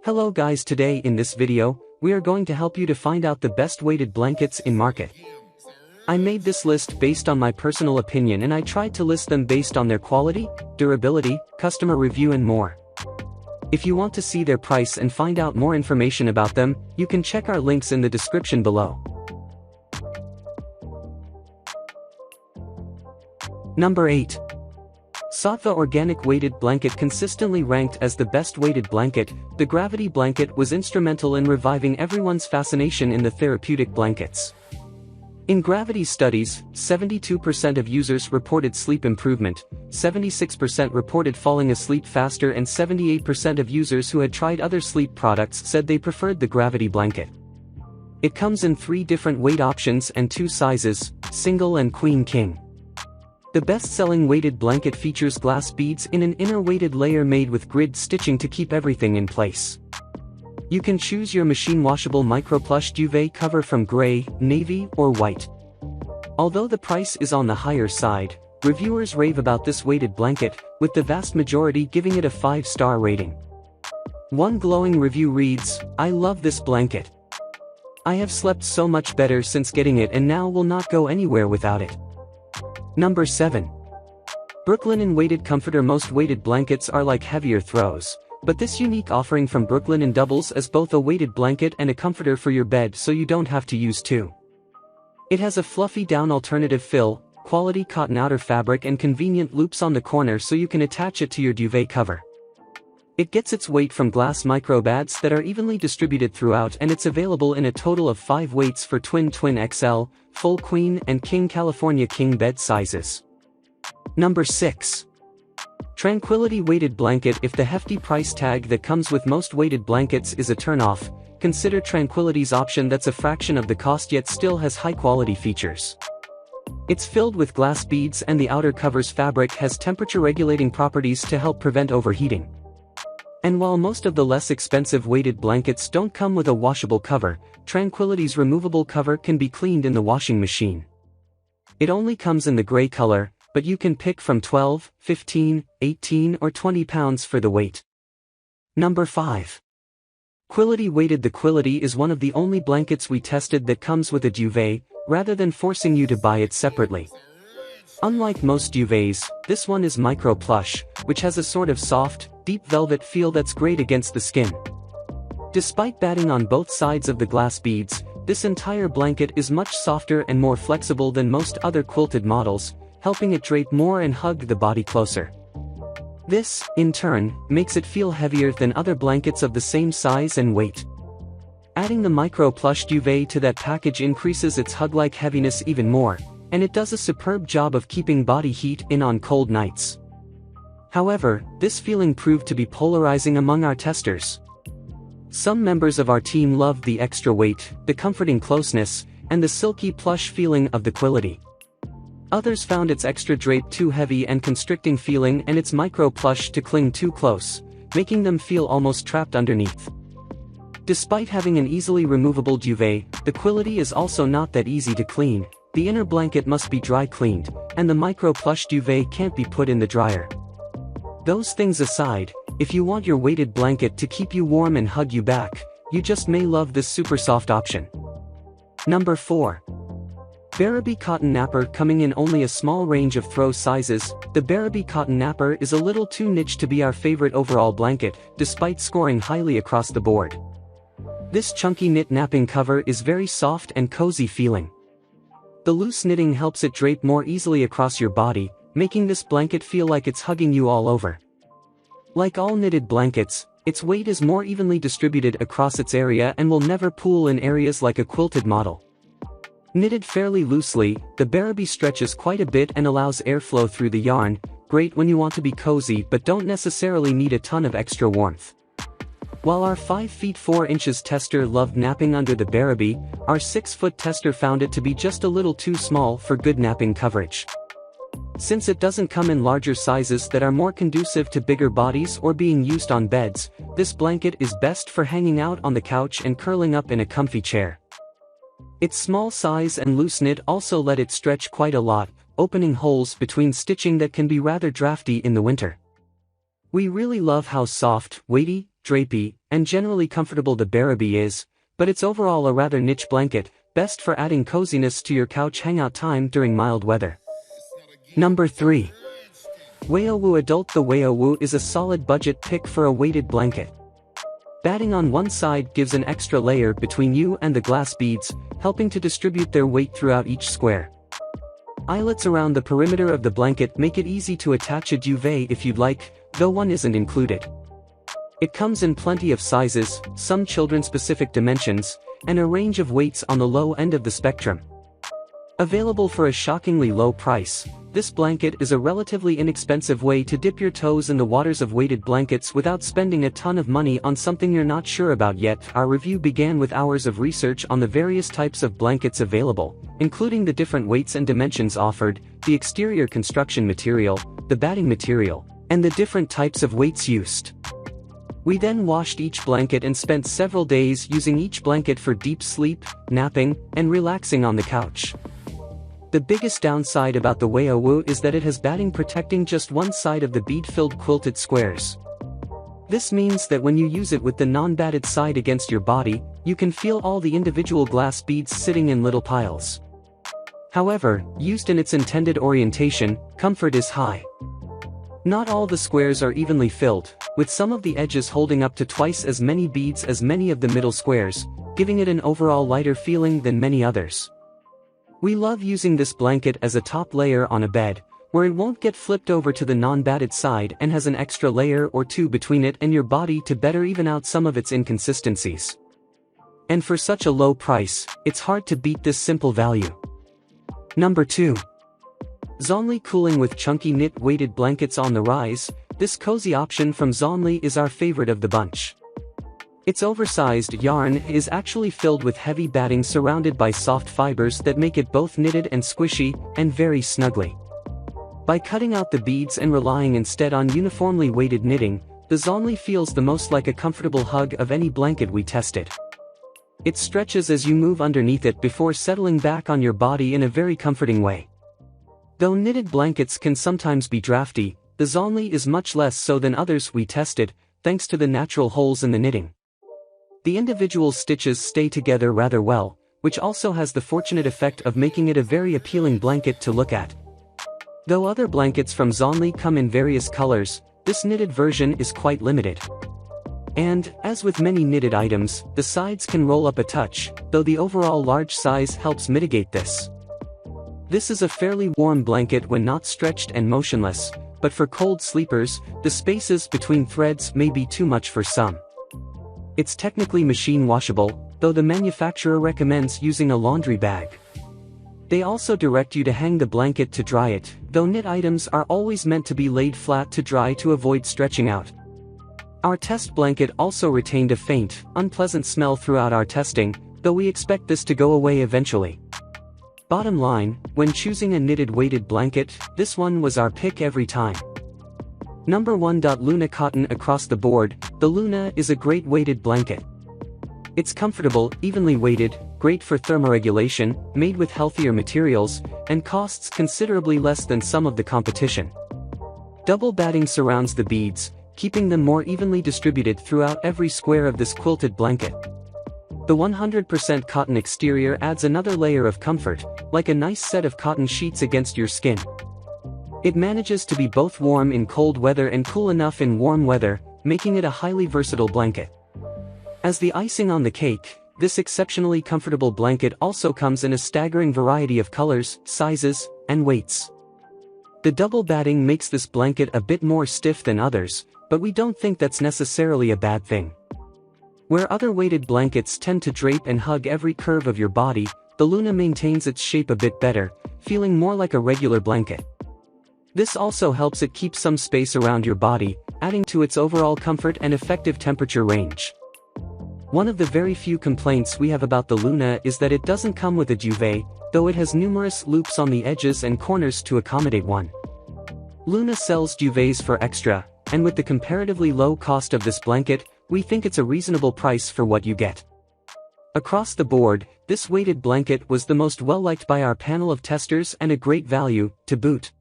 Hello guys, today in this video, we are going to help you to find out the best weighted blankets in market. I made this list based on my personal opinion and I tried to list them based on their quality, durability, customer review and more. If you want to see their price and find out more information about them, you can check our links in the description below. Number 8. Saatva Organic Weighted Blanket. Consistently ranked as the best weighted blanket, the Gravity Blanket was instrumental in reviving everyone's fascination in the therapeutic blankets. In Gravity studies, 72% of users reported sleep improvement, 76% reported falling asleep faster and 78% of users who had tried other sleep products said they preferred the Gravity Blanket. It comes in 3 different weight options and 2 sizes, single and queen king. The best-selling weighted blanket features glass beads in an inner weighted layer made with grid stitching to keep everything in place. You can choose your machine-washable micro-plush duvet cover from gray, navy, or white. Although the price is on the higher side, reviewers rave about this weighted blanket, with the vast majority giving it a 5-star rating. One glowing review reads, "I love this blanket. I have slept so much better since getting it and now will not go anywhere without it." Number 7. Brooklinen Weighted Comforter. Most weighted blankets are like heavier throws, but this unique offering from Brooklinen doubles as both a weighted blanket and a comforter for your bed so you don't have to use two. It has a fluffy down alternative fill, quality cotton outer fabric and convenient loops on the corner so you can attach it to your duvet cover. It gets its weight from glass microbads that are evenly distributed throughout, and it's available in a total of 5 weights for twin XL, full queen and king California king bed sizes. Number 6. Tranquility Weighted Blanket. If the hefty price tag that comes with most weighted blankets is a turn-off, consider Tranquility's option that's a fraction of the cost yet still has high-quality features. It's filled with glass beads and the outer cover's fabric has temperature-regulating properties to help prevent overheating. And while most of the less expensive weighted blankets don't come with a washable cover, Tranquility's removable cover can be cleaned in the washing machine. It only comes in the gray color, but you can pick from 12, 15, 18 or 20 pounds for the weight. Number 5. Quility Weighted. The Quility is one of the only blankets we tested that comes with a duvet, rather than forcing you to buy it separately. Unlike most duvets, this one is micro plush, which has a sort of soft, deep velvet feel that's great against the skin. Despite batting on both sides of the glass beads, this entire blanket is much softer and more flexible than most other quilted models, helping it drape more and hug the body closer. This, in turn, makes it feel heavier than other blankets of the same size and weight. Adding the micro plush duvet to that package increases its hug-like heaviness even more, and it does a superb job of keeping body heat in on cold nights. However, this feeling proved to be polarizing among our testers. Some members of our team loved the extra weight, the comforting closeness, and the silky plush feeling of the Quility. Others found its extra drape too heavy and constricting feeling and its micro plush to cling too close, making them feel almost trapped underneath. Despite having an easily removable duvet, the Quility is also not that easy to clean. The inner blanket must be dry cleaned, and the micro plush duvet can't be put in the dryer. Those things aside, if you want your weighted blanket to keep you warm and hug you back, you just may love this super soft option. Number 4. Barabee Cotton Napper. Coming in only a small range of throw sizes, the Barabee Cotton Napper is a little too niche to be our favorite overall blanket, despite scoring highly across the board. This chunky knit napping cover is very soft and cozy feeling. The loose knitting helps it drape more easily across your body, making this blanket feel like it's hugging you all over. Like all knitted blankets, its weight is more evenly distributed across its area and will never pool in areas like a quilted model. Knitted fairly loosely, the Barabee stretches quite a bit and allows airflow through the yarn, great when you want to be cozy but don't necessarily need a ton of extra warmth. While our 5 feet 4 inches tester loved napping under the Barabee, our 6 foot tester found it to be just a little too small for good napping coverage. Since it doesn't come in larger sizes that are more conducive to bigger bodies or being used on beds, this blanket is best for hanging out on the couch and curling up in a comfy chair. Its small size and loose knit also let it stretch quite a lot, opening holes between stitching that can be rather drafty in the winter. We really love how soft, weighty, drapey, and generally comfortable the Barabi is, but it's overall a rather niche blanket, best for adding coziness to your couch hangout time during mild weather. Number 3. Weowu Adult. The Weowu is a solid budget pick for a weighted blanket. Batting on one side gives an extra layer between you and the glass beads, helping to distribute their weight throughout each square. Eyelets around the perimeter of the blanket make it easy to attach a duvet if you'd like, though one isn't included. It comes in plenty of sizes, some children-specific dimensions, and a range of weights on the low end of the spectrum. Available for a shockingly low price, this blanket is a relatively inexpensive way to dip your toes in the waters of weighted blankets without spending a ton of money on something you're not sure about yet. Our review began with hours of research on the various types of blankets available, including the different weights and dimensions offered, the exterior construction material, the batting material, and the different types of weights used. We then washed each blanket and spent several days using each blanket for deep sleep, napping, and relaxing on the couch. The biggest downside about the Weowu is that it has batting protecting just one side of the bead-filled quilted squares. This means that when you use it with the non-batted side against your body, you can feel all the individual glass beads sitting in little piles. However, used in its intended orientation, comfort is high. Not all the squares are evenly filled, with some of the edges holding up to twice as many beads as many of the middle squares, giving it an overall lighter feeling than many others. We love using this blanket as a top layer on a bed, where it won't get flipped over to the non-batted side and has an extra layer or two between it and your body to better even out some of its inconsistencies. And for such a low price, it's hard to beat this simple value. Number 2. Zonli. Cooling with chunky knit weighted blankets on the rise. This cozy option from Zonli is our favorite of the bunch. Its oversized yarn is actually filled with heavy batting surrounded by soft fibers that make it both knitted and squishy, and very snuggly. By cutting out the beads and relying instead on uniformly weighted knitting, the Zonli feels the most like a comfortable hug of any blanket we tested. It stretches as you move underneath it before settling back on your body in a very comforting way. Though knitted blankets can sometimes be drafty, the Zonli is much less so than others we tested, thanks to the natural holes in the knitting. The individual stitches stay together rather well, which also has the fortunate effect of making it a very appealing blanket to look at. Though other blankets from Zonli come in various colors, this knitted version is quite limited. And, as with many knitted items, the sides can roll up a touch, though the overall large size helps mitigate this. This is a fairly warm blanket when not stretched and motionless, but for cold sleepers, the spaces between threads may be too much for some. It's technically machine washable, though the manufacturer recommends using a laundry bag. They also direct you to hang the blanket to dry it, though knit items are always meant to be laid flat to dry to avoid stretching out. Our test blanket also retained a faint, unpleasant smell throughout our testing, though we expect this to go away eventually. Bottom line, when choosing a knitted weighted blanket, this one was our pick every time. Number 1. Luna. Cotton. Across the board, the Luna is a great weighted blanket. It's comfortable, evenly weighted, great for thermoregulation, made with healthier materials, and costs considerably less than some of the competition. Double batting surrounds the beads, keeping them more evenly distributed throughout every square of this quilted blanket. The 100% cotton exterior adds another layer of comfort, like a nice set of cotton sheets against your skin. It manages to be both warm in cold weather and cool enough in warm weather, making it a highly versatile blanket. As the icing on the cake, this exceptionally comfortable blanket also comes in a staggering variety of colors, sizes, and weights. The double batting makes this blanket a bit more stiff than others, but we don't think that's necessarily a bad thing. Where other weighted blankets tend to drape and hug every curve of your body, the Luna maintains its shape a bit better, feeling more like a regular blanket. This also helps it keep some space around your body, adding to its overall comfort and effective temperature range. One of the very few complaints we have about the Luna is that it doesn't come with a duvet, though it has numerous loops on the edges and corners to accommodate one. Luna sells duvets for extra, and with the comparatively low cost of this blanket, we think it's a reasonable price for what you get. Across the board, this weighted blanket was the most well-liked by our panel of testers and a great value, to boot.